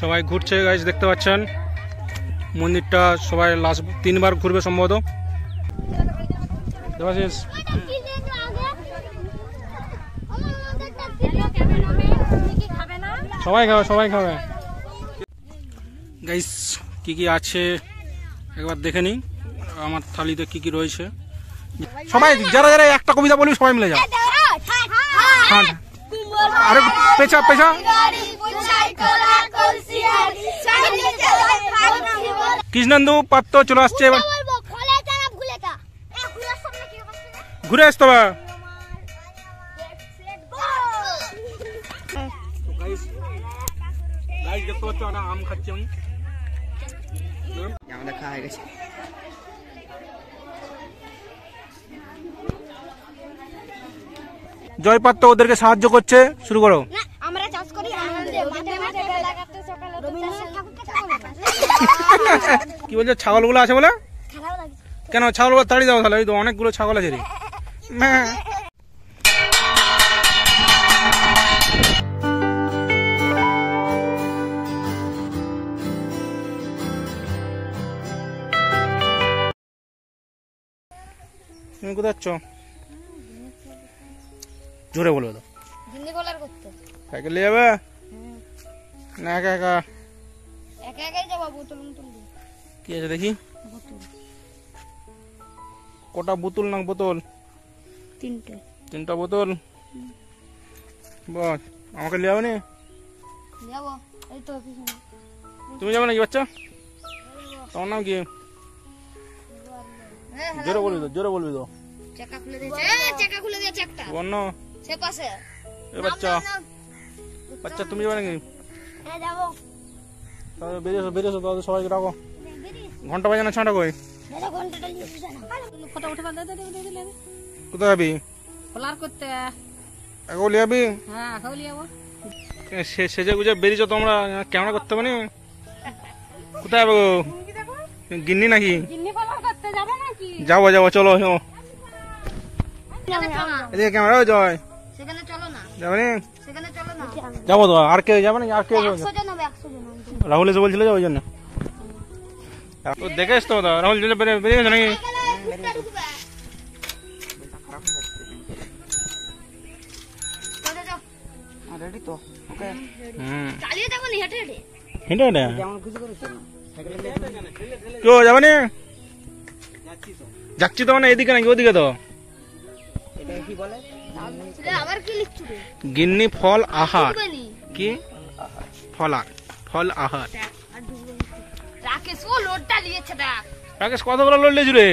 সবাই ঘুরছে গাইস, দেখতে পাচ্ছেন মন্দিরটা সবাই লাস্ট 3 বার ঘুরবে সম্ভবত। দেবাশিস সবাই খাবে, সবাই খাবে গাইস। কি কি আছে একবার দেখে নি আমার থালিতে, কি কি রয়েছে। সবাই যারা যারা একটা কবিতা বলবি সবাই মিলে যাও। আরে পেছা পেছা কৃষ্ণেন্দু পাত্র চলে আসছে, এবার ঘুরে আসতে হবে। আম খাচ্ছি আমি, আমাদের খাওয়া হয়ে গেছে। জয়পাত্র ওদেরকে সাহায্য করছে, শুরু করো। আমরা চাষ করি কি বলছো, ছাগলগুলো আছে বলে? কেন ছাগলগুলো তাড়িয়ে দাও তাহলে, ওই তো অনেকগুলো ছাগল আছে রে। তুমি কোথায় যাচ্ছ? জোরে বলবে তো। সাইকেল নিয়ে যাবে না একা একা? কি আছে দেখি, কটা বোতল না বোতল? তিনটা বোতল। বস আমাকে নিয়ে যাবে না? তুমি যাবে নাকি বাচ্চা? তোমার নাম কি? জোরে বলবি তো, জোরে বলবি তো। বন্য বাচ্চা, বাচ্চা তুমি যাবে নাকি? বেরিয়েছো বেরিয়েছো, তাহলে সবাইকে ডাকো। ঘন্টা বাজানো ছাঁটা কই? কোথায় যাবি? এখন যাবি? সেজে গুজে বেরিয়েছো তোমরা, ক্যামেরা করতে হবে না? কোথায় যাবো? গিন্নি নাকি? যাবো যাবো, চলো এদিকে ক্যামেরা জয়। যাবে না? যাবো তো। আর কেউ যাবে না? আর কেউ রাহুল এসে বলছিল যে ওই জন্য দেখে আসতো। রাহুল বেরিয়ে গেছে নাকি? হেঁটে হেঁটে কেউ যাবে না? যাচ্ছি তো মানে এদিকে নাকি ওদিকে? তো গিন্নি ফল আহার, কি ফলার ফল আহার। রাকেশ কতগুলো লোড লেজু রে?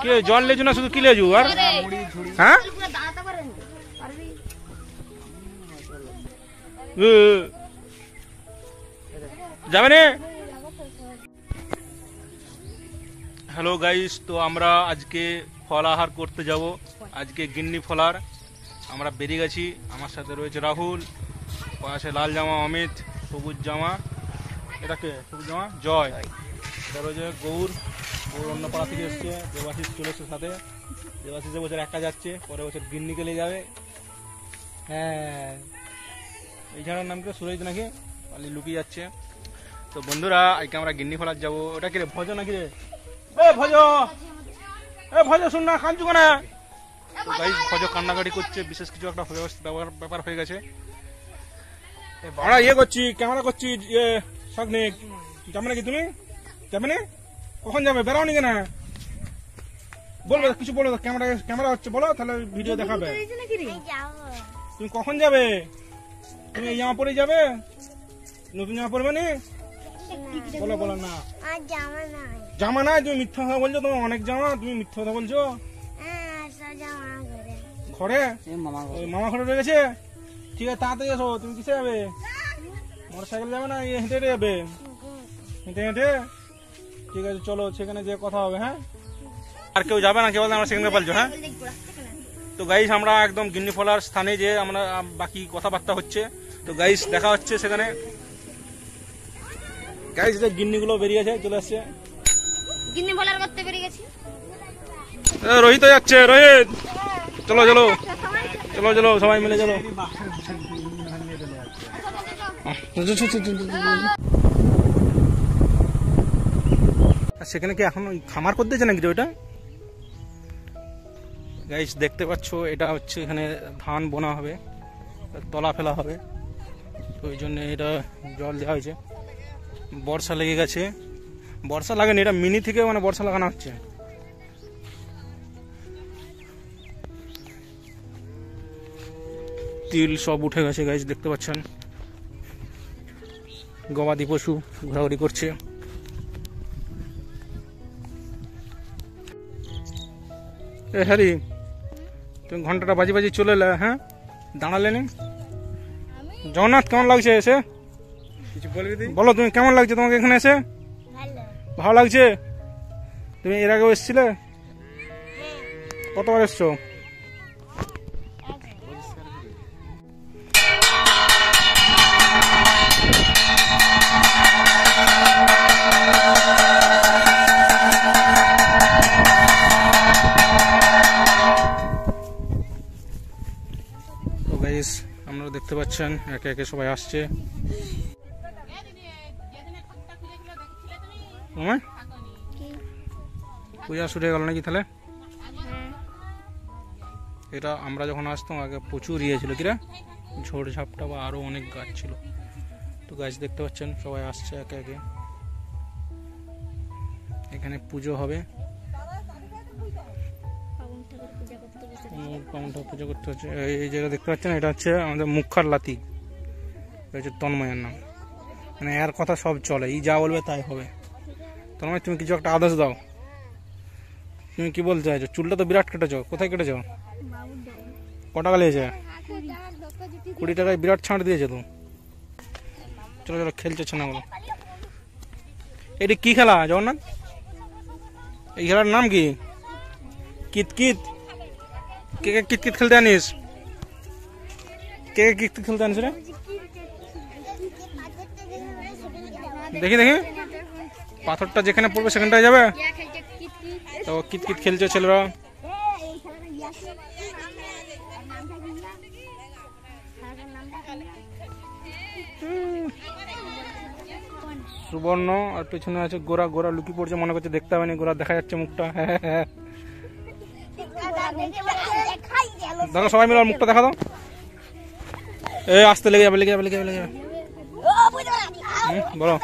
কি জল লেজু না শুধু কি লেজু? আর হ্যাঁ যাবে না? হ্যালো গাইস, তো আমরা আজকে ফল আহার করতে যাব। আজকে গিন্নি ফলার আমরা বেরিয়ে গেছি। আমার সাথে রয়েছে রাহুল, পাশে লাল জামা অমিত, সবুজ জামা এটাকে সবুজ জামা জয়, এটা রয়েছে গৌর। গৌর অন্য পাড়া থেকে এসছে। দেবাশিস চলে এসছে সাথে। দেবাশিস বছর একা যাচ্ছে, পরে বছর গিন্নিকে নিয়ে যাবে। হ্যাঁ, এই ঝাড়ার নাম কি? সুরজ নাকি? পালি লুকিয়ে যাচ্ছে। তো বন্ধুরা আজকে আমরা গিন্নি ফলার যাবো। ওটা কি রে, ভজ নাকি রে? ভজ ভজ শুন না, কাঁদছু কেন? ভজ কান্নাকাটি করছে, বিশেষ কিছু একটা ব্যাপার হয়ে গেছে। আমরা ইয়ে করছি, ক্যামেরা করছি। শখনিক যাবে নাকি? তুমি যাবে না? কখন যাবে? বেরাও নি কেন? বলবে কিছু, বলো। ক্যামেরা হচ্ছে, বলো তাহলে ভিডিও দেখাবে। তুমি কখন যাবে? তুমি এই জামা পরে যাবে? নতুন জামা পরবে না? বলো বলো না। জামা নাই, তুমি মিথ্যা কথা বলছো। তোমার অনেক জামা, তুমি মিথ্যা কথা বলছো। ঘরে মামা ঘরে রয়ে গেছে। ঠিক আছে, তাড়াতাড়ি এসো। তুমি কিসে যাবে? মোটর সাইকেল যাবে না হেঁটে হেঁটে যাবে? হেঁটে হেঁটে? ঠিক আছে চলো, সেখানে যে কথা হবে। হ্যাঁ, আর কেউ যাবে না? কেবল আমরা সেখানে পালছো। হ্যাঁ, তো গাইস আমরা একদম গিন্নি ফলার স্থানে যে আমরা বাকি কথাবার্তা হচ্ছে। তো গাইস দেখা হচ্ছে সেখানে। গাইস গিন্নিগুলো বেরিয়েছে, চলে আসছে। গিন্নি ফলার করতে বেরিয়ে গেছি। রোহিত যাচ্ছে। রোহিত চলো চলো চলো চলো, সবাই মিলে চলো। সেখানে কি এখন ওই খামার করতে দিয়েছে নাকি ওইটা? গাইস দেখতে পাচ্ছ এটা হচ্ছে এখানে ধান বোনা হবে, তলা ফেলা হবে, তো ওই জন্য এটা জল দেওয়া হয়েছে। বর্ষা লেগে গেছে, বর্ষা লাগেনি, এটা মিনি থেকে মানে বর্ষা লাগানো হচ্ছে। তিল সব উঠে গেছে গাইস দেখতে পাচ্ছেন। গবাদি পশু ঘোরাঘুরি করছে। এ হ্যারি, তুমি ঘন্টাটা বাজি বাজি চলে এলে, হ্যাঁ দাঁড়ালে নি? জগন্নাথ কেমন লাগছে এসে? কিছু বলো, তুমি কেমন লাগছে তোমাকে এখানে এসে? ভালো লাগছে? তুমি এর আগেও এসেছিলে? কতবার এসছো? আপনারা দেখতে পাচ্ছেন একে একে সবাই আসছে। পূজা শুরু হয়ে গেল নাকি তাহলে? এটা আমরা যখন আসতাম আগে প্রচুর ইয়ে ছিল, কিরা ঝোড় ঝাপটা বা আরো অনেক গাছ ছিল। তো গাছ দেখতে পাচ্ছেন সবাই আসছে একে একে। এখানে পুজো হবে, পুজো করতে হচ্ছে। এই জায়গা দেখতে পাচ্ছেন এটা হচ্ছে আমাদের মুখার লাতি, হচ্ছে তন্ময়ের নাম, মানে এর কথা সব চলে, ই যা বলবে তাই হবে। তন্ময় তুমি কিছু একটা আদেশ দাও, তুমি কি বলতে চাইছো? চুলটা তো বিরাট কেটেছো, কোথায় কেটেছো? কটা লেগেছে? 20 টাকায় বিরাট ছাঁট দিয়েছে তো। চলো চলো খেলছে ছেনাগুলো। এটি কি খেলা জগন্নাথ? এই খেলার নাম কি? কিতকিত। কে কে কিতকিত খেলতে জানিস? কে কে কিতকিত খেলতে জানিস রে? দেখি দেখি, পাথরটা যেখানে পড়বে সেখানটায় যাবে। তো কিতকিত খেলছে ছেলেরা। সুবর্ণ আর পেছনে আছে গোরা। গোরা লুকি পড়ছে, মনে করছে দেখতে হবে না, গোরা দেখা যাচ্ছে মুখটা। দেখো সবাই মিলে মুখটা দেখা দাও। এ আসতে লেগে যাবে, লেগে যাবে, লেগে যাবে, লেগে যাবে। বলো।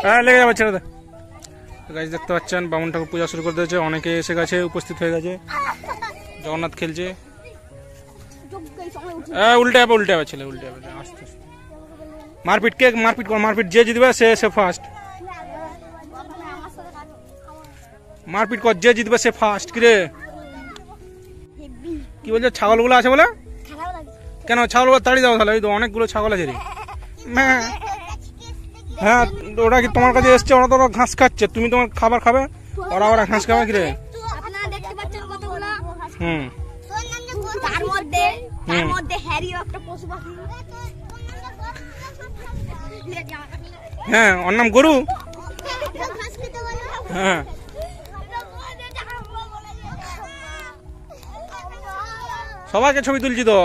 হ্যাঁ লেগে যাবে, ছেড়ে দে। গাছ দেখতে পাচ্ছেন বামুন ঠাকুর পূজা শুরু করে দিয়েছে, অনেকে এসে গেছে, উপস্থিত হয়ে গেছে। জগন্নাথ খেলছে। উল্টে যাবে, উল্টে যাবে ছেলে, উল্টে যাবে। আস্তে আস্তে মারপিট, কে মারপিট কর, মারপিট যে জিতবে সে ফার্স্ট। মারপিট কর, যে জিতবে সে ফার্স্ট। কিরে কি বলছে? ছাগলগুলো আছে বলে? কেন ছাগলগুলো তাড়িয়ে দাও তাহলে, ওই তো অনেকগুলো ছাগল আছে রে। হ্যাঁ ওরা কি তোমার কাছে এসছে? ওরা তো ঘাস খাচ্ছে, তুমি তোমার খাবার খাবে, ওরা ওরা ঘাস খাবে। কিরে হুম, তার মধ্যে হ্যারিও একটা পশু পাখি। হ্যাঁ ওর নাম গরু। হ্যাঁ সবাইকে ছবি তুলছি তো,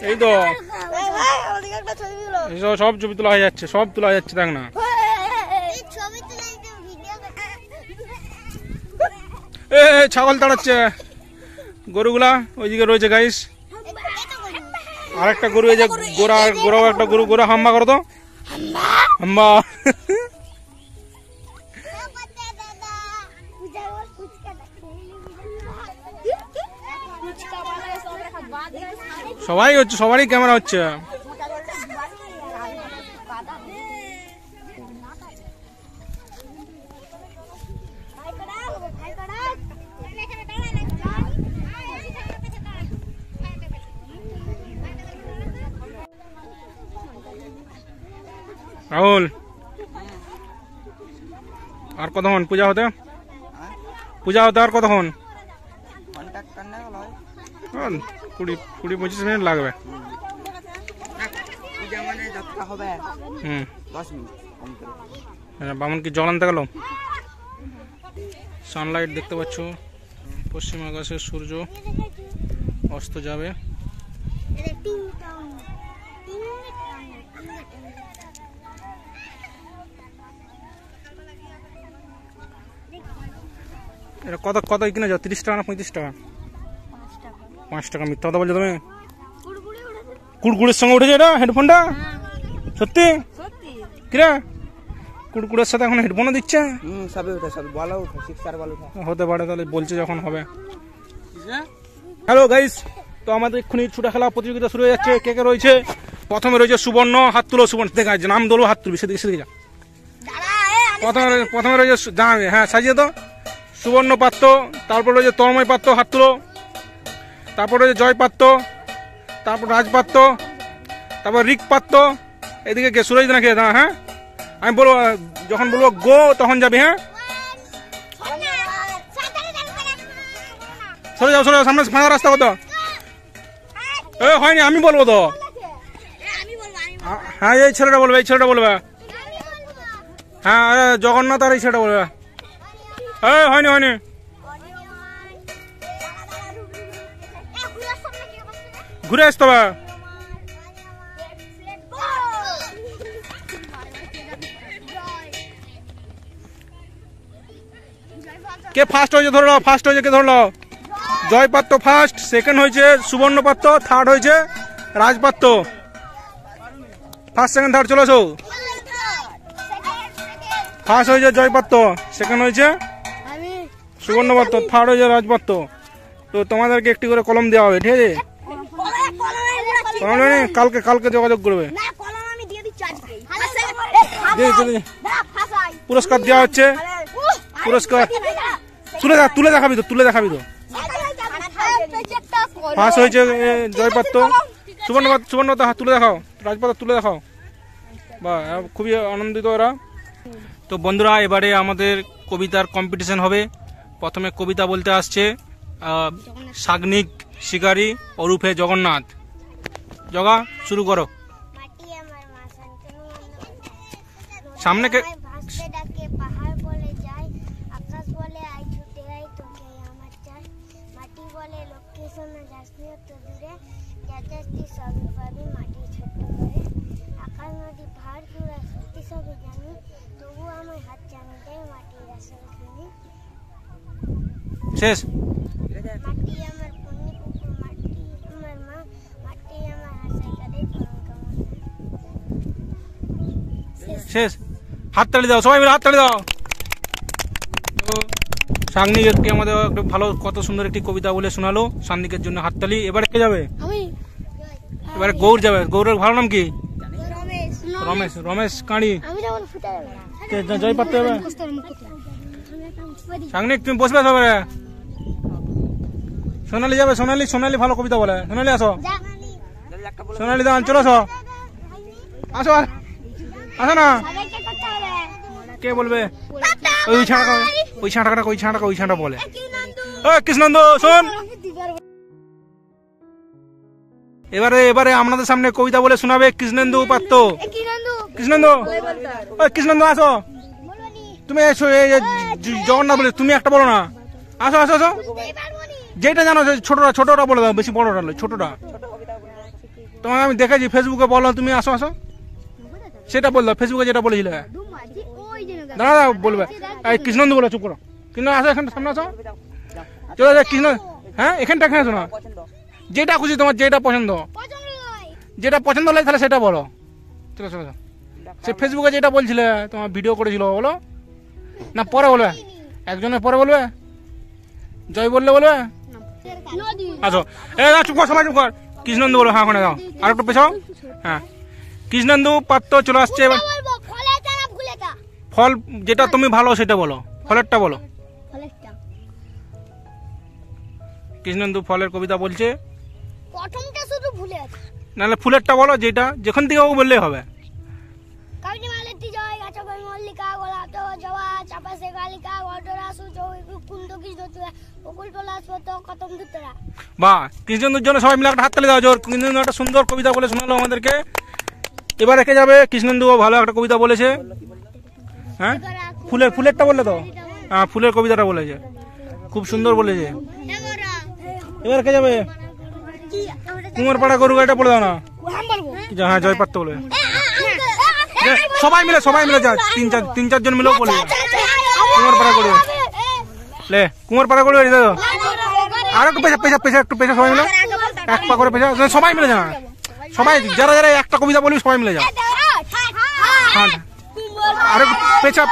এই তো সব ছবি তোলা হয়ে যাচ্ছে, সব তোলা হয়ে যাচ্ছে, দেখ না। ছাগল তাড়াচ্ছে গরুগুলা, ওইদিকে রয়েছে গাইস। আরেকটা গরু, এই যে গোরা, গোরাও একটা গরু। গোরা হাম্বা করো তো, হাম্বা। সবাই হচ্ছে, সবারই ক্যামেরা হচ্ছে। রাহুল আর কতক্ষণ পূজা হতে? পূজা হতে আর কতক্ষণ? 20-25 মিনিট লাগবে। বামুন কি জল আনতে গেল? সানলাইট দেখতে পাচ্ছ, পশ্চিম আকাশে সূর্য অস্ত যাবে। এটা কত কত কিনে যাও? 30 টাকা না 35 টাকা? 5 টাকা। মিথ্যা কথা বলছো তুমি। কুড়কুড়ের সঙ্গে উঠেছে এটা হেডফোনটা? সত্যি? কিরা কুড়কুড়ের সাথে এখন হেডফোনও দিচ্ছে? হতে পারে, তাহলে বলছে যখন হবে। হ্যালো গাইস, তো আমাদের এক্ষুনি ছুটা খেলা প্রতিযোগিতা শুরু হয়ে যাচ্ছে। কে কে রয়েছে? প্রথমে রয়েছে সুবর্ণ, হাত তুলো। সুবর্ণ দেখা যাচ্ছে, নাম তোলো, হাত তুলবি, সেদিকে যা। প্রথমে রয়েছে জানাবে, হ্যাঁ সাজিয়ে তো। সুবর্ণ পাত্র, তারপর রয়েছে তন্ময় পাত্র, হাত তুলো। তারপর রয়েছে জয় পাত্র, তারপর রাজ পাত্র, তারপর রিক পাত্র। এদিকে কে? সুরজ না কে? হ্যাঁ আমি বলবো, যখন বলবো গো তখন যাবি। হ্যাঁ সরে যাও, সরে যাও, সামনে ফাঁকা রাস্তা কত? এ হয়নি, আমি বলবো তো। হ্যাঁ এই ছেলেটা বলবে, এই ছেলেটা বলবে। হ্যাঁ জগন্নাথ আর এই ছেলেটা বলবে। হয়নি হয়নি। ঘুরে আসতে হবে। কে ফার্স্ট হয়েছে ধরলো? ফার্স্ট হয়েছে কে ধরলো? জয় পাত্র ফার্স্ট, সেকেন্ড হয়েছে সুবর্ণ পাত্র, থার্ড হয়েছে রাজপাত্র। ফার্স্ট সেকেন্ড থার্ড চলে আসো। ফার্স্ট হয়েছে জয় পাত্র, সেকেন্ড হয়েছে সুবর্ণ পাত্র, থার্ড হয়েছে রাজপাত্র। তো তোমাদেরকে একটি করে কলম দেওয়া হবে, ঠিক আছে? কলম নেই, কালকে কালকে যোগাযোগ করবে। পুরস্কার দেওয়া হচ্ছে, পুরস্কার তুলে দেখাবি তো, তুলে দেখাবি তো। ফার্স্ট হয়েছে জয়পাত্র, সুবর্ণ পাত্র হাত তুলে দেখাও, রাজপাত্র তুলে দেখাও। বা খুবই আনন্দিত ওরা। তো বন্ধুরা, এবারে আমাদের কবিতার কম্পিটিশন হবে। প্রথমে কবিতা বলতে আসছে সাগ্নিক শিকারী ওরফে জগন্নাথ। জগা শুরু করো। সামনে কে? শেষ। শেষ। হাততালি দাও সবাই মিলে, হাততালি দাও। সাগ্নিককে আমাদের ভালো, কত সুন্দর একটি কবিতা বলে শোনালো। সাগ্নিকের জন্য হাততালি। এবারে কে যাবে? এবারে গৌর যাবে। গৌরের ভালো নাম কি? রমেশ। রমেশ কাঁড়ি। জয় পাত্র যাবে। সাগ্নিক তুমি বসবে সবাই। সোনালি যাবে। সোনালি, সোনালি ভালো কবিতা বলে। সোনালি আসো। সোনালি দান চলো, আসো আসো আসো না। কে বলবে? ওই ছাঁটা, ওই ছাঁটাটা, ওই ছাঁটা, ওই ছাঁটা বলে। কৃষ্ণনন্দ শোন। এবারে আপনাদের সামনে কবিতা বলে শোনাবে কৃষ্ণেন্দু পাত্র। কৃষ্ণেন্দু, কৃষ্ণেন্দু আসো। তুমি জগন্নাথ বলে তুমি একটা বলো না। আসো আসো আসো। যেটা জানো ছোটটা বলে দাও, বেশি বড়টা নয়, ছোটটা। তোমাকে আমি দেখেছি ফেসবুকে, বলো তুমি। আসো আসো, সেটা বল দাও। ফেসবুকে যেটা বলেছিলে দাদা বলবে। কৃষ্ণেন্দু বলে, চুপ করো। কৃষ্ণ আসো, এখানটা সামনে আসো। চলো কৃষ্ণ। হ্যাঁ এখানটা, এখানে শোনো। যেটা খুশি তোমার, যেটা পছন্দ, যেটা পছন্দ লাগে তাহলে সেটা বলো। চলো চলো। সে ফেসবুকে যেটা বলছিলে, তোমার ভিডিও করেছিল, বলো না পরে বলবে? একজনের পরে বলবে? জয় বললে বলবে? আসো। চুপ কর, সবাই চুপ কর। কৃষ্ণেন্দু বলো। হ্যাঁ ওখানে দাও, আর একটু পেছাও। হ্যাঁ কৃষ্ণেন্দু পাত্র চলে আসছে। এবার ফল যেটা তুমি ভালো সেটা বলো, ফলেরটা বলো। কৃষ্ণেন্দু ফলের কবিতা বলছে। প্রথমটা শুধু ভুলে আছে, নাহলে ফুলেরটা বলো, যেটা যেখান থেকে বললেই হবে। কাবিনী মালতী জয় গাছ কই মল্লিকা গোলাপ তো জবা চাপা সে গালিকা গডরা সুজো কুন্দ কৃষ্ণচূড়া বকুল পলাশ পত কতম দুতরা। বাহ, কৃষ্ণেন্দুর জন্য সবাই মিলে একটা হাততালি দাও জোর। কৃষ্ণেন্দু একটা সুন্দর কবিতা বলে শোনালো আমাদেরকে। এবার রেখে যাবে। কৃষ্ণেন্দু ভালো একটা কবিতা বলেছে। হ্যাঁ ফুলেরটা বললে তো। হ্যাঁ ফুলের কবিতাটা বলেছে, খুব সুন্দর বলেছে। এবার কে যাবে? কুমারপাড়া গরু গাড়িটা বলে দাও না। হ্যাঁ জয়পাত্র বলে, সবাই মিলে যা, তিন চারজন মিলেও বলে কুমারপাড়া গরু লে, কুমারপাড়া গরু গাড়ি দাও। আর একটু পেশা একটু পেশা, সবাই মিলে এক পা করে পেশা, সবাই মিলে যা, সবাই যারা যারা একটা কবিতা বলবি সবাই মিলে যা। হ্যাঁ আর একটু পেশা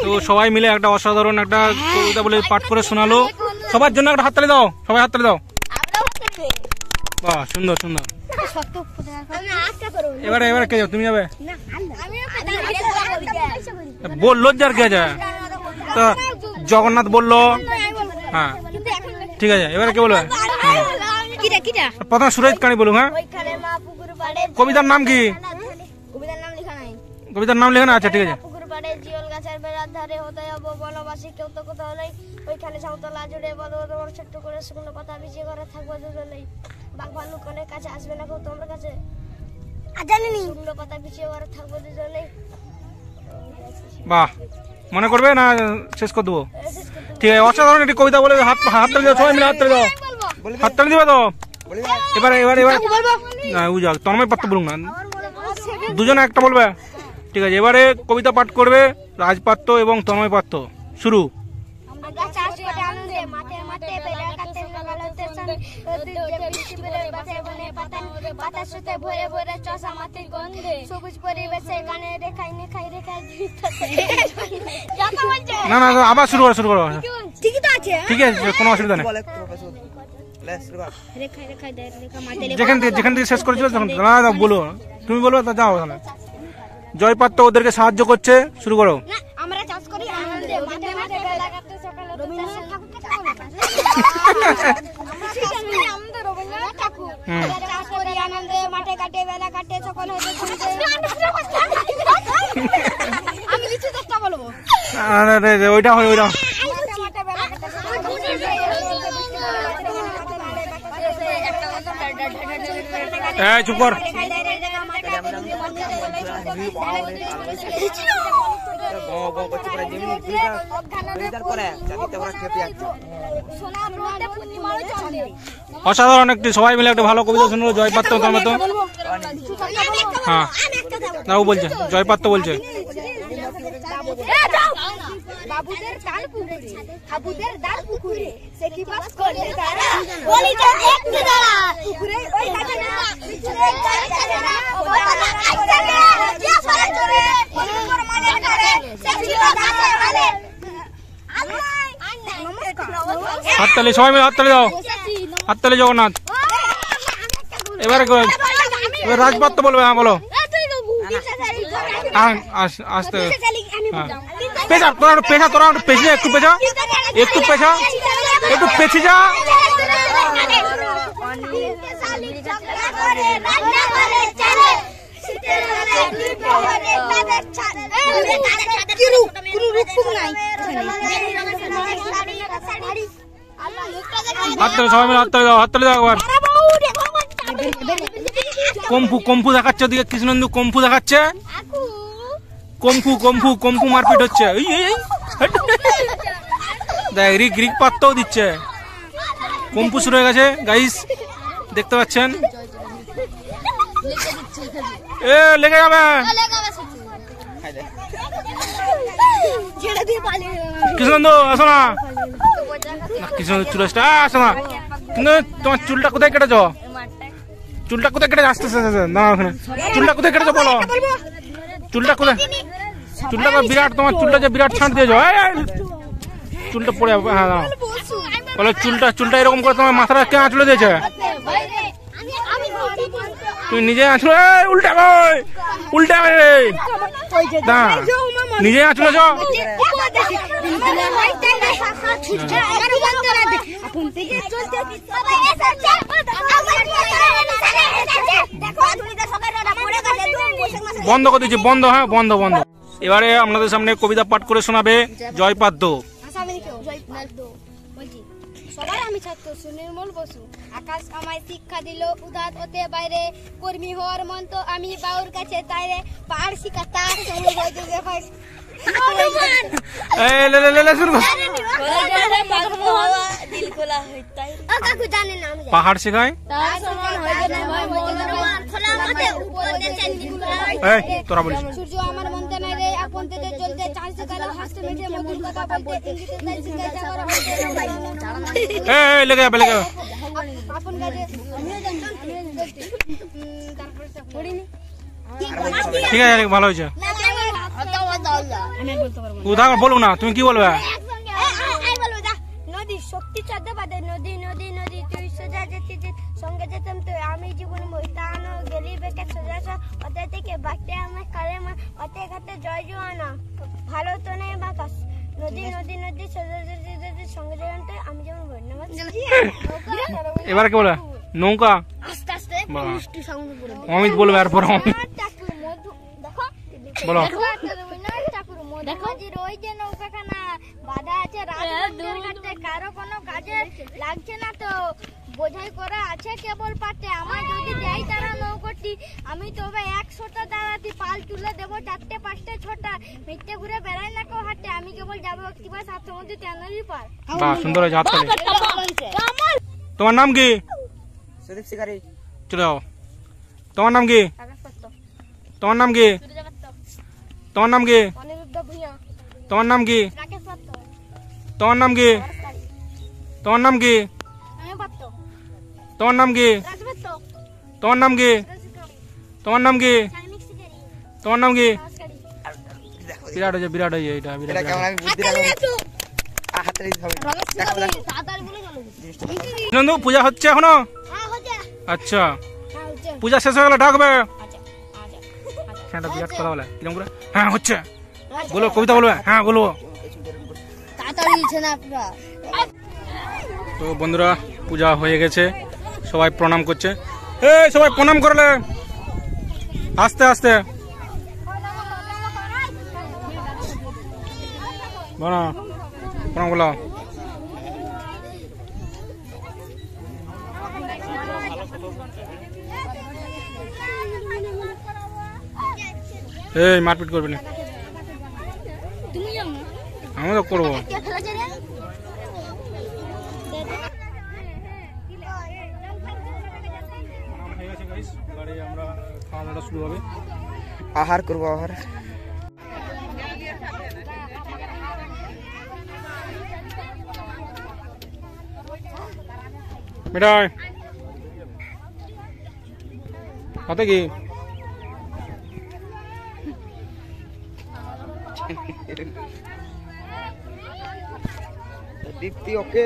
তো সবাই মিলে একটা অসাধারণ একটা কবিতা বলে পাঠ করে শোনালো। সবার জন্য একটা হাততালি দাও, সবাই হাততালি দাও। বাহ সুন্দর সুন্দর। এবারে কে যাও? তুমি যাবে? বললো যার কে যায়, তা জগন্নাথ বললো। হ্যাঁ ঠিক আছে, এবারে কে বলবে? প্রথম সুরজ কানি বলুন। হ্যাঁ কবিতার নাম কি? কবিতার নাম লেখা না? আচ্ছা ঠিক আছে। জিওল গাছের বেড়ার ধারে হতে যাবো বনবাসী, কেউ তো কোথাও নেই ওইখানে সাঁওতালা জুড়ে বলো তোমার ছোট্ট করে শুকনো পাতা বিছিয়ে করে থাকবো দুজনেই। বাঘ ভালুক অনেক কাছে আসবে না কেউ তোমার কাছে, জানিনি শুকনো পাতা বিছিয়ে করে থাকবো দুজনেই। বাহ, মনে করবে না শেষ করে দেবো? ঠিক আছে, অসাধারণ একটি কবিতা বলে হাততালি দাও, সবাই মিলে হাততালি দাও, হাততালি দিবে তো। এবারে তন্ময় পাত্র বলুন না, দুজনে একটা বলবে। ঠিক আছে, এবারে কবিতা পাঠ করবে রাজপাত্র এবং তন্ময় পাত্র। শুরু। না না আবার শুরু করো। ঠিক আছে কোনো অসুবিধা নেই, যেখান থেকে শেষ করেছিল তখন বলো, তুমি বলবে তা যাও। তাহলে জয়পাত্র ওদেরকে সাহায্য করছে, শুরু করো। আমরা চাষ করি আনন্দে, মাঠে মাঠে বেলা কাটতে সকালে রবীন্দ্রনাথ ঠাকুরকে আমাদের রবীন্দ্রনাথ ঠাকুর চাষ করি আনন্দে, মাঠে কাটে বেলা কাটে সকাল হতে আমি কিছু চেষ্টা বলবো। ওইটা চুপ কর। অসাধারণ একটি, সবাই মিলে একটা ভালো কবিতা শুনলো জয়পাত্র তন্ময়। হ্যাঁ না ও বলছে, জয়পাত্র বলছে বাবুদের তাল পুকুরে, হাবুদের দাল পুকুরে, সে কি বাস করে তারা বলি তো একটু দাঁড়া পুকুরে ওই কাছে না পিছনে গাড়ি কাছে না ও বাবা আইছে না যে সরে চলে মনর মানে করে সে ছিল গাছে মানে আল্লাহ নমস্কার। হাততালি সবাই মিলে হাততালি দাও, হাততালি জগন্নাথ। এবারে রাজপাত্র বলবে। হ্যাঁ বলো। আস্তে পেছা, তোরা পেছা, তোরা একটু পেছিয়ে, একটু পেছা, একটু পেছা, একটু পেছি যা। হাততালি সবাই মিলে হাততালি দাও, হাততালি দাও একবার। কম্পু দেখাচ্ছে ওদিকে, কৃষ্ণেন্দু কম্পু দেখাচ্ছে, কম্পু মারপিট হচ্ছে। দেখ রিক পাত্তাও দিচ্ছে, কম্পু শুরু হয়ে গেছে গাইস, দেখতে পাচ্ছেন। লেগে যাবে কৃষ্ণেন্দু, আসো না কৃষ্ণেন্দু, চুল আসো না। কিন্তু তোমার চুলটা কোথায় কেটেছ? চুলটা কোথায় কেটে আসতে না ওখানে, চুলটা কোথায় কেটেছ বলো? চুলটা কোথায়? চুলটা বিরাট, তোমার চুলটা যে বিরাট ছাঁট দিয়েছ, চুলটা পড়ে যাবে। হ্যাঁ বলো চুলটা এরকম করে তোমার মাথাটা কে আঁচড়ে দিয়েছে? তুই নিজে আঁচড়ে উল্টা উল্টা না নিজে আঁচড়েছ। বন্ধ করে দিচ্ছি, বন্ধ। হ্যাঁ বন্ধ। এবারে আপনাদের সামনে কবিতা পাঠ করে শোনাবে জয়পাদ্য। সবাই আমি ছাত্র সুনির্মল বসু। আকাশ আমায় শিক্ষা দিল উদাত হতে বাইরে, কর্মী হওয়ার মন্ত্র আমি বাউর কাছে তাইরে, পাহাড় শিখা তার পাহাড় শেখায় তোরা বলিস। সূর্য আমার মনতে নাই রে, আপন তেতে জ্বলতে, চাঁদ শিখালো হাসতে মেঝে মধুর কথা বলতে, ইঙ্গিতে তাই শিখাইছে আমার লেগে যাবে আপন কাজে তারপরে পড়িনি। ঠিক আছে, ভালো হয়েছে। উদাহরণ বলুক না, তুমি কি বলবে? নদী শক্তি চন্দ্র বাদে, নদী নদী নদী তুই সোজা যেতে সঙ্গে যেতাম তুই, আমি জীবন মহিতানো গেলি বেকে সোজা ওতে থেকে বাড়তে আমার কালে মা ওতে ঘাটে জয় জোয়ানা ভালো তো নেই বাতাস, নদী নদী নদী সোজা যেতে সঙ্গে যেতাম তুই, আমি যেমন ধন্যবাদ। এবার কি বলবে? নৌকা আস্তে আস্তে অমিত বলবে, এরপর অমিত বলো। ওই যে নৌকাখানা বাধা আছে রাজের ঘাটে, কারো কোনো কাজে লাগছে না তো, বোঝাই করা আছে কেবল পাটে, আমার যদি দেয় তারা নৌকটি আমি তবে 100টা দাঁড়াতি, পাল তুলে দেবো 4টে 5টে 6টা, মিথ্যে ঘুরে বেড়াই না কেউ হাটে, আমি কেবল যাবো একটিবার 7 সমুদ্র ট্যানারি পার। বাহ, সুন্দর হয়েছে, হাত তালি। তোমার নাম কি? সুদীপ শিকারী। চলে যাও। তোমার নাম কি? তোমার নাম কি? তোমার নাম কি? তোমার নাম কি? তোমার নাম কি? তোমার নাম কি? তোমার নাম কি? তোমার নাম কি? তোমার নাম কি? তোমার নাম কি? বিরাট হয়েছে এটা বিরাট। নন্দু পূজা হচ্ছে এখনো? আচ্ছা, পূজা শেষ হয়ে গেলে ডাকবে। বিরাট কথা বলে কিরকম করে? হ্যাঁ হচ্ছে, বলো কবিতা বলবে? হ্যাঁ বলবো। তো বন্ধুরা, পূজা হয়ে গেছে, সবাই প্রণাম করছে। সবাই প্রণাম করলে আস্তে আস্তে প্রণাম করলো। এই মারপিট করবি না, আমি তো করবো। আমরা খাওয়া দাওয়া শুরু হবে, আহার করবো। আহার মিঠাই হাতে কি? দীপ্তি ওকে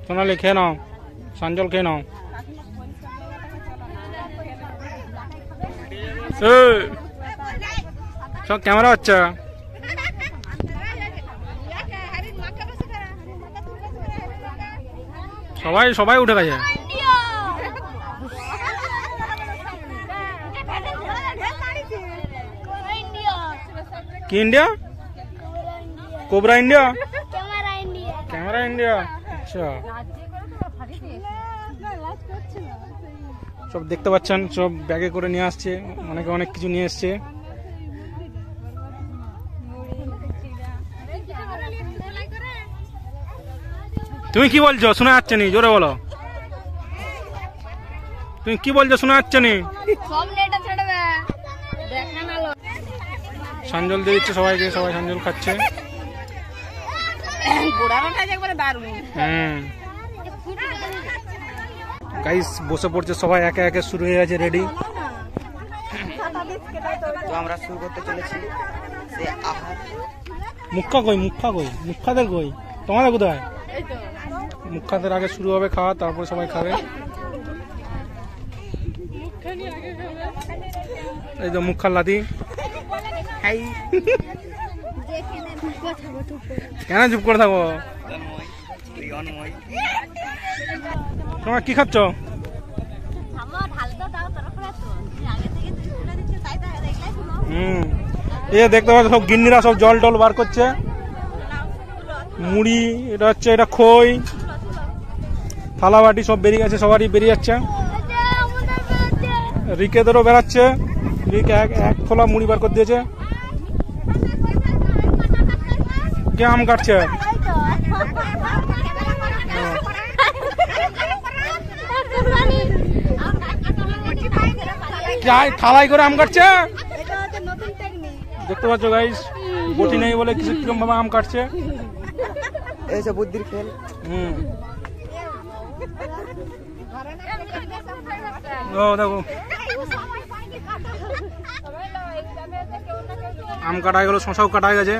সোনালি খেয়ে নাও, সঞ্জল খেয়ে নাও। সব ক্যামেরা হচ্ছে, সবাই উঠে গেছে। কি India? Cobra India? Camera India. আচ্ছা, সব দেখতে পাচ্ছেন, সব ব্যাগে করে নিয়ে আসছে, অনেকে অনেক কিছু নিয়ে এসছে। তুমি কি বলছো? শোনা যাচ্ছে নি, জোরে বলো। তুমি কি বলছো? শোনা যাচ্ছে নি। সঞ্জল দিয়ে দিচ্ছে সবাইকে, সবাই সঞ্জল খাচ্ছে। গাইস বসে পড়ছে সবাই, একে একে শুরু হয়ে গেছে, রেডি। তো আমরা শুরু করতে চলেছি সে আহার। মুখা কই, মুখা কই, মুখাদের কই, তোমাদের কোথায়? মুখাদের আগে শুরু হবে খাওয়া, তারপরে সবাই খাবে। এই তো মুখার লাতি। কেন চুপ করে থাকো? তোমার কি খাচ্ছ? এই দেখতে পাচ্ছ সব গিন্নিরা সব জল টল বার করছে। মুড়ি, এটা হচ্ছে এটা খই, থালা বাটি সব বেরিয়ে গেছে, সবারই বেরিয়ে যাচ্ছে। রিকেদেরও বেরাচ্ছে, রিকে এক থোলা মুড়ি বার করে দিয়েছে। কে আম কাটছে? থালাই করে আম কাটছে, দেখতে পাচ্ছ গাইস। বটি নেই বলে কিছু কিরকম ভাবে আম কাটছে। এই যে বুদ্ধির খেল। ও দেখো আম কাটা গেল, শশাও কাটা গেছে,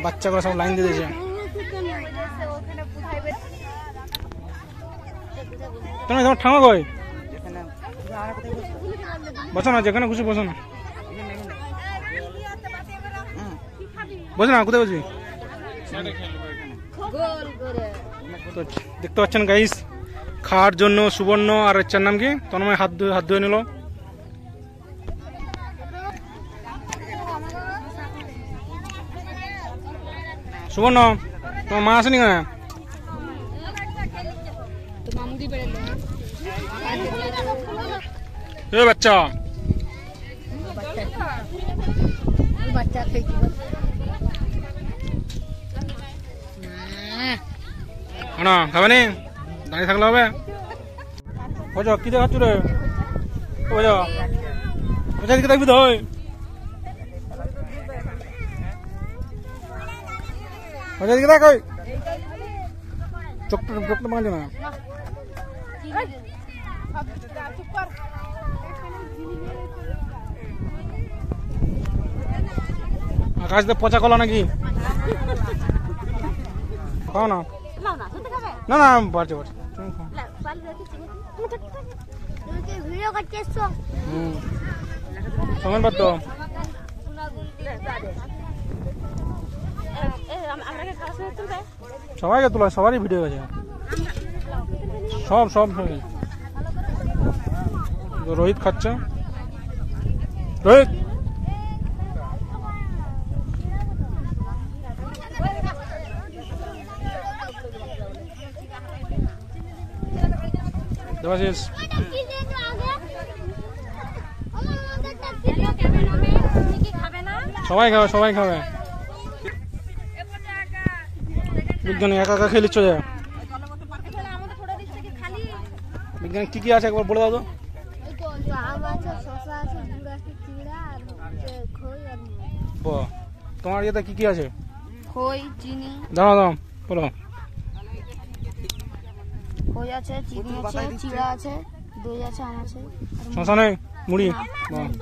বাচ্চাগুলো সব লাইন দিয়ে দিয়েছে। তোমার ঠামা কই? বসো না, যেখানে খুশি বসো না, বসো না, কোথায় বসবি? তো দেখতে পাচ্ছেন গাইস, খাওয়ার জন্য সুবর্ণ আর হচ্ছে নাম কি তন্ময় হাত ধুয়ে নিল। সুবর্ণ, তোমার মা আসেনি কেন? বাচ্চা না খাবে নি, দাঁড়িয়ে থাকলে হবে। বোঝো কি দেখাচ্ছ রে? বোঝো কোথায় দিকে দেখবি তো? কোথায় দিকে দেখ, চোখটা চোখটা মাঝে না। আকাশ দিয়ে পচা কলা নাকি? খাও না, না না বাড়ছে বাড়ছে, তুমি খাও। সময় পার তো সবাইকে তোলা, সবারই ভিডিও আছে, সব সব রোহিত খাচ্ছে। রোহিত দেবাশিস সবাই খাবে, সবাই খাবে। বিজ্ঞানী একা একা খেয়ে নিচ্ছ যে? বিজ্ঞানী কি কি আছে একবার বলে দাও তো। তোমার ইয়েতে কি কি আছে? খই, চিনি, দাঁড়াও দাঁড়াও বলো। খই আছে, চিনি আছে, চিড়া আছে, দই আছে, আম আছে, শশা নেই, মুড়ি।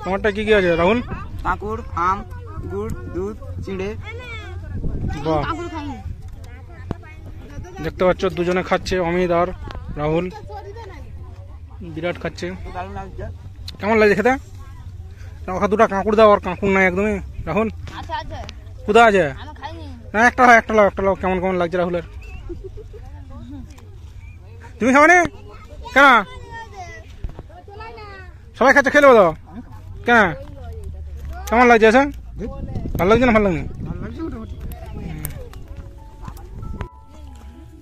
তোমারটা কি কি আছে রাহুল? কাঁকুড়, আম, গুড়, দুধ, চিড়ে। বাহ, দেখতে পাচ্ছ দুজনে খাচ্ছে, অমিত আর রাহুল। বিরাট খাচ্ছে। কেমন লাগছে খেতে? ওখানে দুটা কাঁকুড় দাও, আর কাঁকুড় নাই একদমই। রাহুল কোথায় আছে? না একটা হয়, একটা লাও, একটা লাও। কেমন কেমন লাগছে রাহুলের? তুমি খাবে না কেন? সবাই খাচ্ছে, খেলে দাও কেন? কেমন লাগছে? আছে ভালো লাগছে না ভালো লাগছে?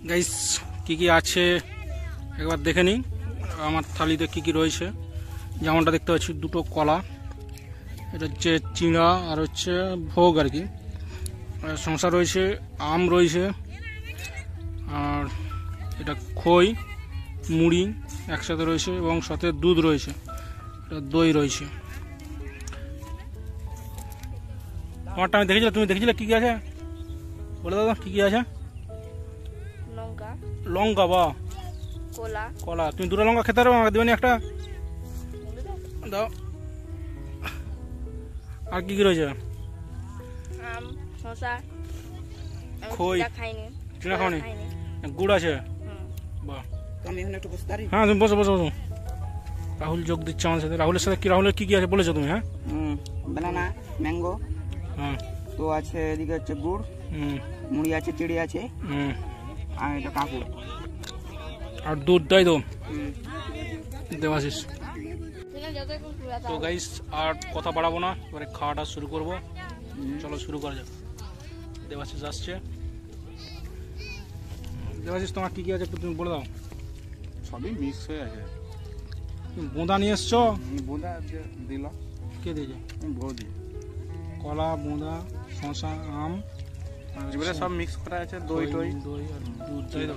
গাইস কি কি আছে একবার দেখে নিই আমার থালিতে কি কি রয়েছে। যেমনটা দেখতে পাচ্ছি, দুটো কলা, এটা হচ্ছে চিড়া আর হচ্ছে ভোগ আর কি, শসা রয়েছে, আম রয়েছে, আর এটা খই, মুড়ি একসাথে রয়েছে এবং সাথে দুধ রয়েছে, এটা দই রয়েছে। আমারটা আমি দেখেছিলাম, তুমি দেখেছিলে কি কি আছে? বলে দাও কি কি আছে। লঙ্কা, লঙ্কা বা কলা, কলা। তুমি দুটো লঙ্কা খেতে পারো, আমাকে দেবেনি একটা? দাও। আর কি কি রয়েছে? আম, শসা খই খাইনি চিনা খাওনি গুড় আছে বাহ তো আমি এখন একটু বসতে পারি? হ্যাঁ তুমি বসো বসো বসো রাহুল যোগ দিচ্ছে আমার সাথে রাহুলের সাথে রাহুলের কি কি আছে বলেছো তুমি হ্যাঁ বানানা, ম্যাঙ্গো, হ্যাঁ তো আছে এদিকে হচ্ছে গুড়, হুম মুড়ি আছে, চিড়ি আছে, হুম আর এটা কাকুর। আর দুধটাই তো দেবাশিস তো গাইস আর কথা বাড়াবো না এবারে খাওয়াটা শুরু করব চলো শুরু করা যাক দেবাশিস আসছে দেবাশিস তোমার কি কি আছে একটু তুমি বলে দাও সবই মিক্স হয়ে আছে তুমি বোঁদা নিয়ে এসছো বোঁদা দিল কে দিয়েছে বৌদি কলা বোঁদা শসা আম আর এবারে সব মিক্স করা আছে দই টই দই আর দুধ তাই তো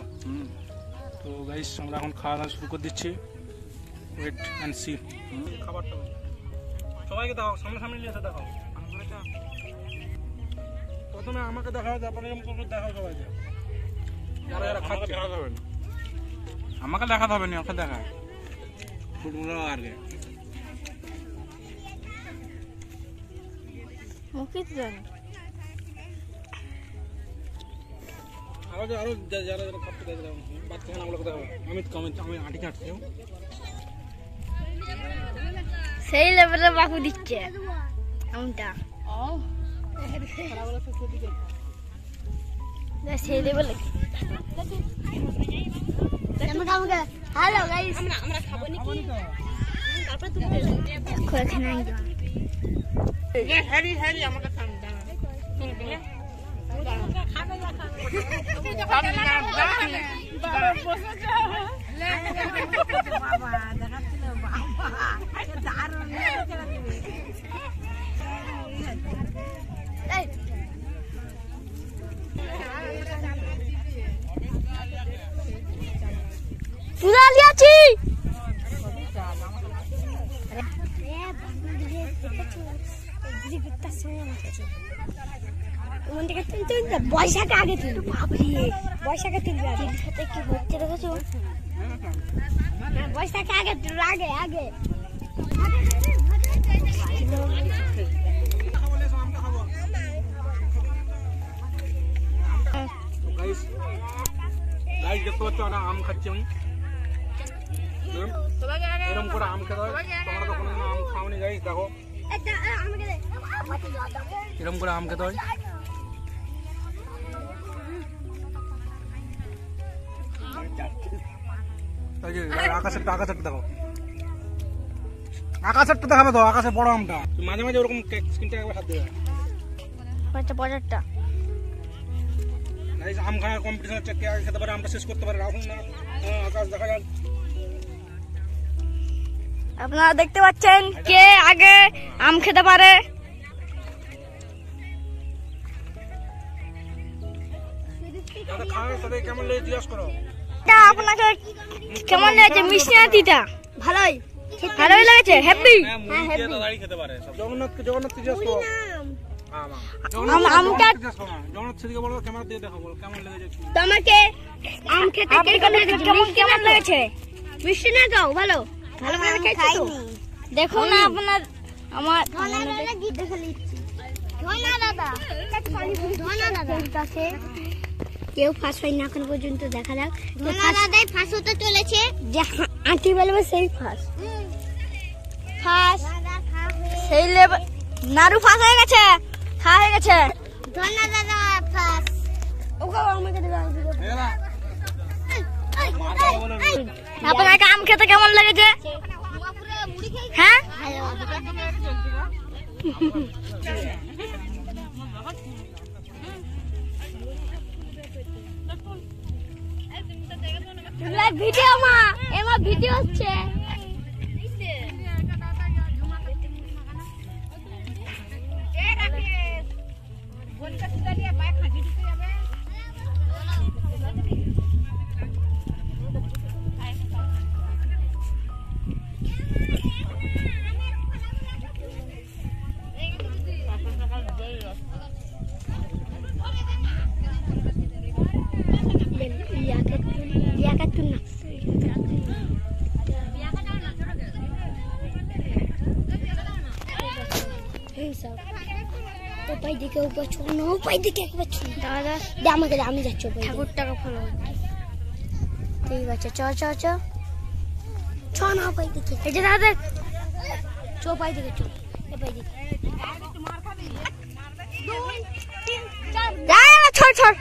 তো গাইস আমরা এখন খাওয়া দাওয়া শুরু করে দিচ্ছি ওয়েট অ্যান্ড সি খাবারটা সবাইকে দাও সামনে সামনে নিয়ে এসে দেখাও প্রথমে আমাকে দেখাও তারপরে দেখাও সবাইকে যারা যারা খাচ্ছে আমাকে দেখাতে হবে না ওকে দেখা ফুটবল আর কে মুখে তো জানি আরো যারা যারা খাচ্ছে দেখে দাও বাচ্চা খানাগুলোকে দেখাও আমি আঁটি কাটছি সেই লেভেলে বাকু দিচ্ছে আমটা সেই লেভেলে হ্যালো গাইস আমরা খাবো নাকি তারপর তুমি দেখো এখানে হ্যারি হ্যারি আমাকে খাওয়া তুলা লিয়াছি বৈশাখে আগে তুল বাবরি বৈশাখে তুলবে সাথে কি হচ্ছে দেখেছো বৈশাখে আগে তুল আগে আগে গাইস দেখতে পাচ্ছ আমরা আম খাচ্ছি আমি এরকম করে আম খেতে হয় তোমরা তো কোনোদিন আম খাওনি গাইস দেখো এরকম করে আম খেতে হয় আকাশেরটা দেখো আকাশেরটা দেখাবে তো আকাশের বড় আমটা মাঝে মাঝে ওরকম স্ক্রিনটা একবার হাত দেবে পরেরটা আম খাওয়ার কম্পিটিশন হচ্ছে কে আগে খেতে পারে আমটা শেষ করতে পারে রাহুল না আকাশ দেখা যাক আপনারা দেখতে পাচ্ছেন কে আগে আম খেতে পারে কেমন লেগে জিজ্ঞাসা করো আপনাকে কেমন লেগেছে মিষ্টি নাতিটা ভালোই ভালোই লেগেছে হ্যাপি খেতে পারে জগন্নাথকে জিজ্ঞাসা করো আমটা জগন্নাথ সেদিকে বলো ক্যামেরা দিয়ে দেখো বলো কেমন লেগেছে তোমাকে আম খেতে কেমন লেগেছে মিষ্টি না তো ভালো ভালো ভালো খেয়েছো তো দেখো না আপনার আমার কেউ ফাঁস হয় না এখন পর্যন্ত দেখা যাক ফাঁস হতে চলেছে যে আঁটি বলবে সেই ফাঁস ফাঁস সেই লেভেল নাড়ু ফাঁস হয়ে গেছে খাওয়া হয়ে গেছে আপনাকে আম খেতে কেমন লেগেছে হ্যাঁ ভিডিও মা এমা ভিডিও হচ্ছে উপায় দিকে উপর ছোট না, উপায় দিকে একবার ছোট। দাদা দে আমাকে দে, আমি যাচ্ছি ঠাকুরটাকে ফলো। ঠিক আছে, চ চ চ চ না উপায় দিকে। এই যে দাদা চ উপায় দিকে, চ উপায় দিকে। ছড় ছড়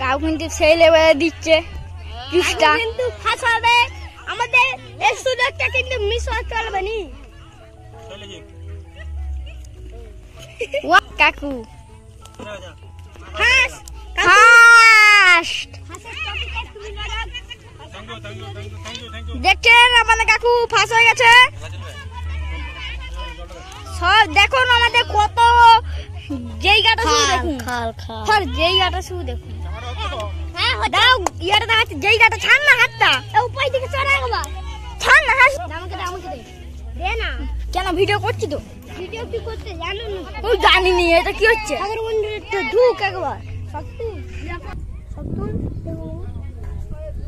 কাউ কিন্তু সেই লেভেলে দিচ্ছে পিসটা, কিন্তু ফাঁসাবে আমাদের এই সুযোগটা কিন্তু মিস হতে চলবে নি। ওয়া কাকু ফাস্ট দেখছেন আমাদের কাকু ফাঁস হয়ে গেছে সব। দেখুন আমাদের কত জায়গাটা শুধু দেখুন, হর জায়গাটা শুধু দেখুন। দাও ইয়াটা দেখাচ্ছে জায়গাটা, ছাড় না হাতটা, উপায় দিকে চড়া একবার ছাড় না হাত। আমাকে দে, আমাকে দে, দে না। কেন ভিডিও করছি তো? ভিডিও কি করতে জানো না? ও জানিনি এটা কি হচ্ছে। ঠাকুর মন্দিরটা ঢুক একবার,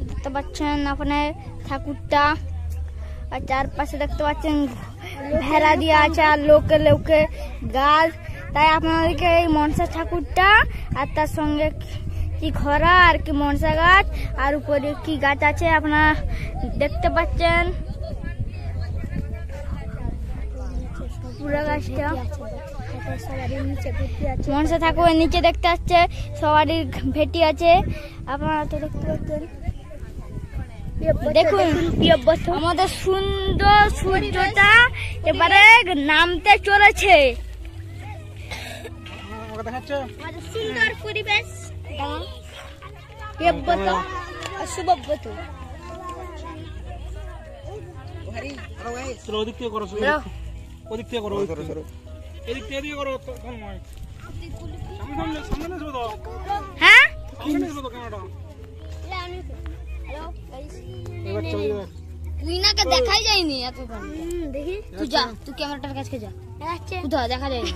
দেখতে পাচ্ছেন আপনার ঠাকুরটা, আর চারপাশে দেখতে পাচ্ছেন ভেড়া দিয়ে আছে আর লোকে লোকে গাছ। তাই আপনাদেরকে এই মনসা ঠাকুরটা আর তার সঙ্গে কি খরা আর কি মনসা গাছ আর উপরে কি গাছ আছে আপনারা দেখতে পাচ্ছেন পুরো গাছটা। মনসা ঠাকুরের নিচে দেখতে পাচ্ছে সবারই ভেটি আছে, আপনারা তো দেখতে পাচ্ছেন। দেখুন আমাদের সুন্দর সূর্যটা এবারে নামতে চলেছে। সুন্দর পরিবেশ ওদিক থেকে করো, ওদিক থেকে করো, এদিক থেকে করো। সামনে আসবে তো, হ্যাঁ সামনে আসবে তো ক্যামেরাটা। তুই নাকে দেখাই যায়নি এতক্ষণ। দেখি তুই যা, তুই ক্যামেরাটার কাছে যা। কোথাও দেখা যায়নি।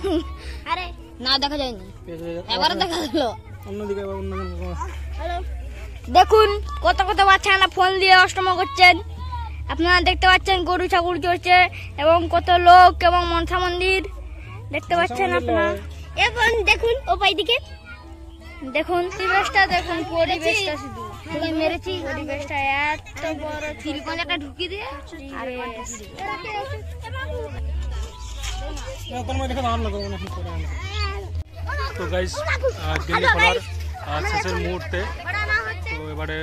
আরে না দেখা যায়নি, এবারে দেখা গেল। অন্যদিকে দেখুন কত কত বাচ্চারা ফোন দিয়ে অষ্টম করছেন, আপনারা দেখতে পাচ্ছেন। গরু ছাগল চড়ছে এবং কত লোক এবং মনসা মন্দির দেখতে পাচ্ছেন আপনারা। এখন দেখুন ওপাই দিকে দেখুন পরিবেশটা, দেখুন পরিবেশটা শুধু মেরেছি। পরিবেশটা এত বড় চিলকলাটা ঢুকিয়ে দিয়ে তো গাইস গিন্নি ফলার শেষের মুহূর্তে, তো এবারে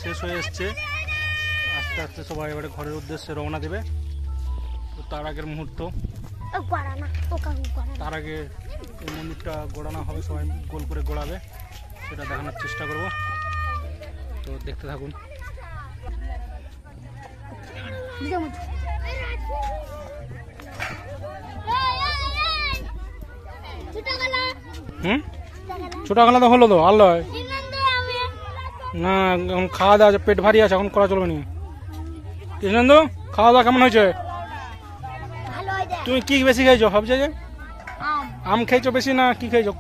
শেষ হয়ে এসছে। আস্তে আস্তে সবাই এবারে ঘরের উদ্দেশ্যে রওনা দেবে। তো তার আগের মুহূর্ত, তার আগে এই মন্দিরটা গোড়ানো হবে, সবাই গোল করে গোড়াবে, সেটা দেখানোর চেষ্টা করব। তো দেখতে থাকুন। ছোটা খেলা তো হলো তো, আর লয় না, এখন খাওয়া দাওয়া আছে, পেট ভারী আছে, এখন করা চলবে না। কৃষ্ণেন্দু খাওয়া দাওয়া কেমন হয়েছে? তুমি কি বেশি খেয়েছো সব জায়গায়? আম খেয়েছো বেশি না কি খেয়েছো?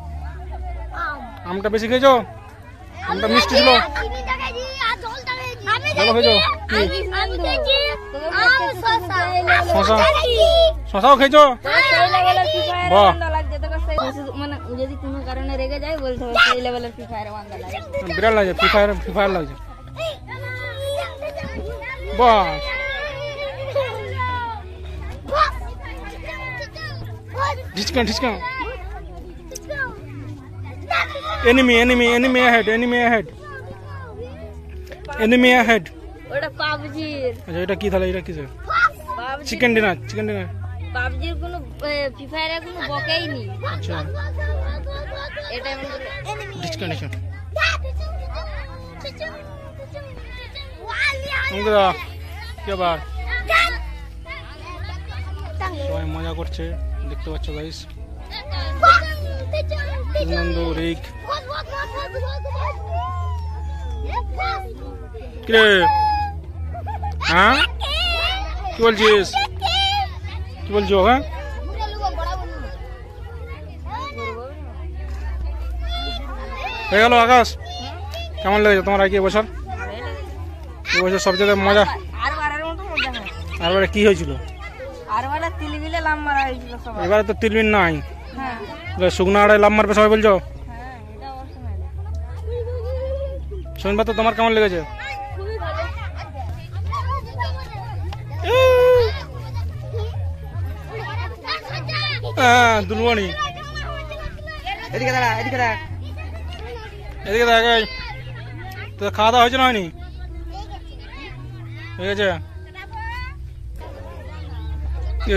আমটা বেশি খেয়েছো? আমটা মিষ্টি ছিল, ভালো খেয়েছো? শশা, শশাও খেয়েছো? বাহ, মানে যদি কোনো কারণে রেগে যায় বলতে হবে সেই লেভেলের ফ্রি ফায়ারে বান্দা লাগে। বিরাট লাগছে, ফ্রি ফায়ার লাগছে। বাহ, ঢিচকা ঢিচকা। enemy ahead, enemy ahead। ওটা পাবজির। আচ্ছা এটা কি তাহলে, এটা কিসে? চিকেন ডিনার পাবজির কোনো ফ্রি ফায়ারের কোনো বকেই নেই। আচ্ছা এটা ঢিচকা ঢিচকা। আমাকে দাও কি আবার, সবাই মজা করছে দেখতে পাচ্ছ গাইস। আনন্দ রিক কিরে, হ্যাঁ কি বলছিস, কি বলছো? হ্যাঁ হয়ে গেল আকাশ, কেমন লেগেছে তোমার আর কি এবছর? এবছর সব জায়গায় মজা। আরবারে কি হয়েছিল? এবারে তো তিলবিন নাই, শুকনো আড়াই লাভ মারবে সবাই বলছো। শুনবা তো, তোমার কেমন লেগেছে? হ্যাঁ দুলবনি, এদিকে দাঁড়া, এদিকে দাঁড়া। এদিকে দেখ। এই তো খাওয়া দাওয়া হয়েছে না হয়নি? ঠিক আছে।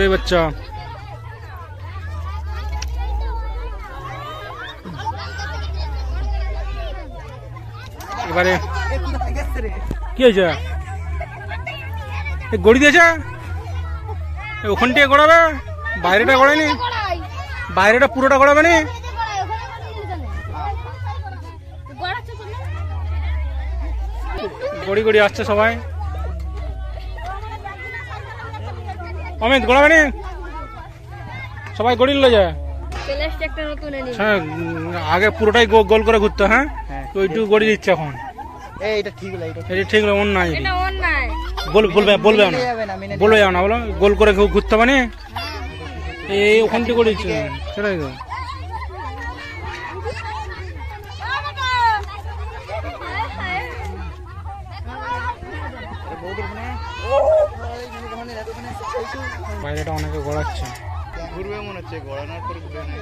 এই বাচ্চা এবারে কি হয়েছে? গড়ি দিয়েছে ওখানটায় গড়াবে, বাইরেটা গড়ায়নি, বাইরেটা পুরোটা গড়াবে নি। গড়ি গড়ি আসছে সবাই। অমিত গড়াবে নি, সবাই গড়ি নিল যায়। হ্যাঁ আগে পুরোটাই গোল করে ঘুরতো। হ্যাঁ তো ওইটুকু গড়ি দিচ্ছে এখন। এটা ঠিক না, এটা ঠিক না, অন্য নাই। বলবে বলবে না, বলবে না, বলো গোল করে ঘুরতে হবে না। এই ওখানটি করে দিচ্ছে, সেটাই তো। বাইরেটা অনেকে গড়াচ্ছে, ঘুরবে মনে হচ্ছে, গড়ানোর পর ঘুরবে না।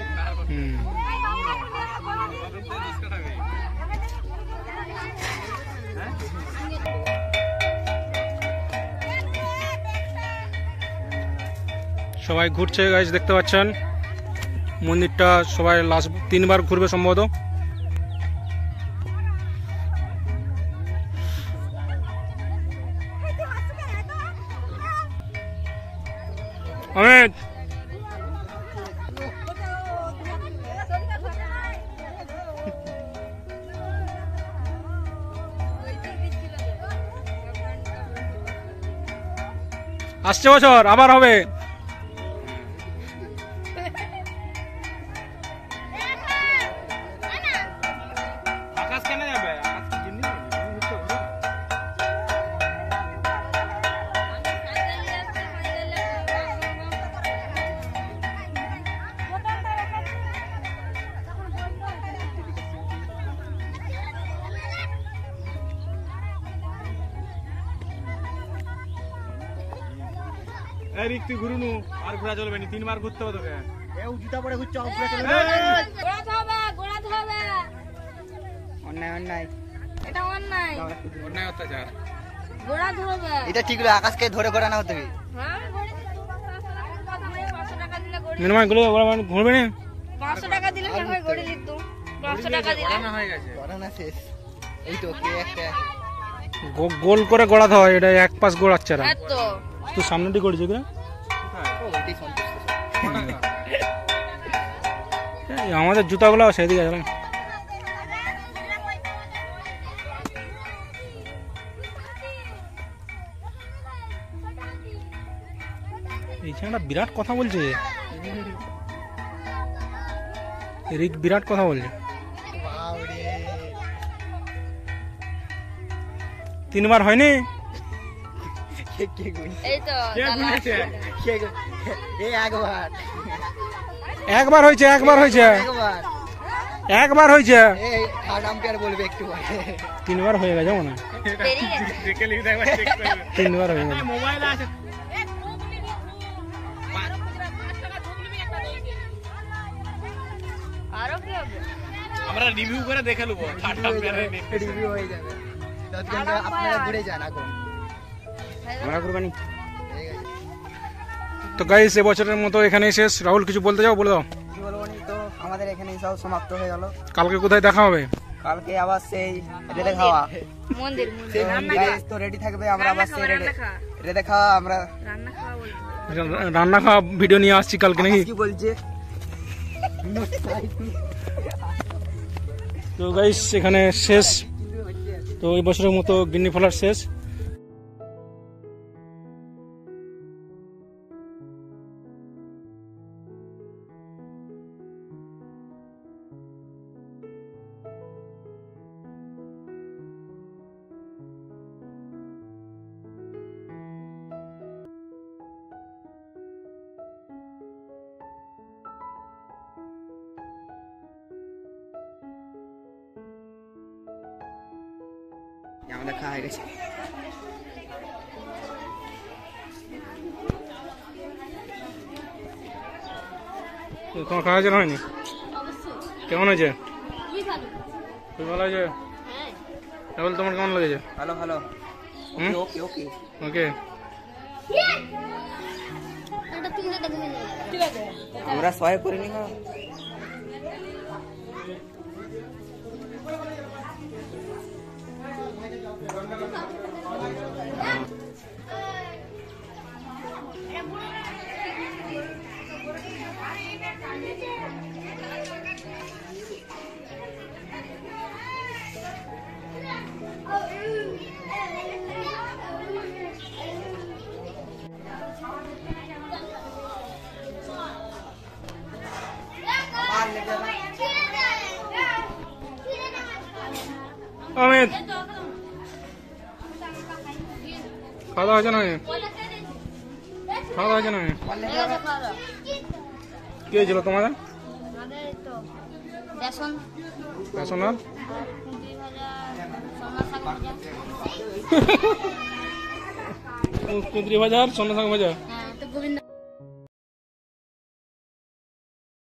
সবাই ঘুরছে গাইজ, দেখতে পাচ্ছেন মন্দিরটা সবাই লাস্ট 3 বার ঘুরবে সম্ভবত। অমিত আসছে বছর আবার হবে। আকাশ কেন যাবে? তুই ঘুরুনু, আর ঘোরা চলবে না, 3 বার ঘুরতে হবে তোকে। জুতা পরে ঘুরছে, অন্যায় অন্যায়, অন্যায় অত্যাচার। এটা ঠিক হলো। আকাশকে ধরে ঘোরানো হতে হবে। মিনিমাম ঘুরবে না। 500 টাকা দিলে গড়ি দিত, 500 টাকা দিলে ঘোরানো শেষ। এই তো কে একটা গোল করে গড়াতে হয়, এটা এক পাশ গড়াচ্ছে না। এত তুই সামনেটি গড়িছে কিনা? ওইটাই সন্তুষ্ট। আমাদের জুতাগুলো সেদিকে গেলাম। এইখানটা বিরাট কথা বলছে, রিক বিরাট কথা বলছে। 3 বার হয়নি? এই তো একবার হয়েছে, একবার হয়েছে, একবার হয়েছে, বলবে একটু 3 বার হয়ে গেছে মনে হয়। 3 বার হয়ে গেছে। আরো কি হবে? আমরা রিভিউ করে দেখে নেবো, রিভিউ হয়ে যাবে। আপনারা ঘুরে যান এখন, আমরা কুরবানি। তো গাইস এবছরের মতো এখানেই শেষ। রাহুল কিছু বলতে যাও, বলে দাও। কি বলবো নি, তো আমাদের এখানে সব সমাপ্ত হয়ে গেল। কালকে কোথায় দেখা হবে? কালকে আবার সেই রেডে খাওয়া, মন্দির গাইস তো রেডি থাকবে। আমরা আবার সেই রেডে খাওয়া, আমরা রান্না খাওয়া বলবো। রান্না খাওয়া ভিডিও নিয়ে আসছি কালকে নাকি? কি বলছে? তো গাইস এখানে শেষ। তো এই বছরের মতো গিন্নি ফলার শেষ। আমাদের খাওয়া হয়ে গেছে। তোমার খাওয়া হয়েছে না হয়নি? কেমন হয়েছে? খুব ভালো হয়েছে। রাহুল তোমার কেমন লেগেছে? ভালো ভালো। হুম? ওকে ওকে। ওকে। আমরা সহায় করিনি না। অমিত খাওয়া দাওয়া হয়েছে না? খাওয়া দাওয়া হয়েছে না? কি হয়েছিল তোমাদের? বেসন বেসন আর কুঁদরি ভাজা, সন্না শাক ভাজা। কুঁদরি ভাজা আর সন্না শাক ভাজা। হ্যাঁ, তো গোবিন্দ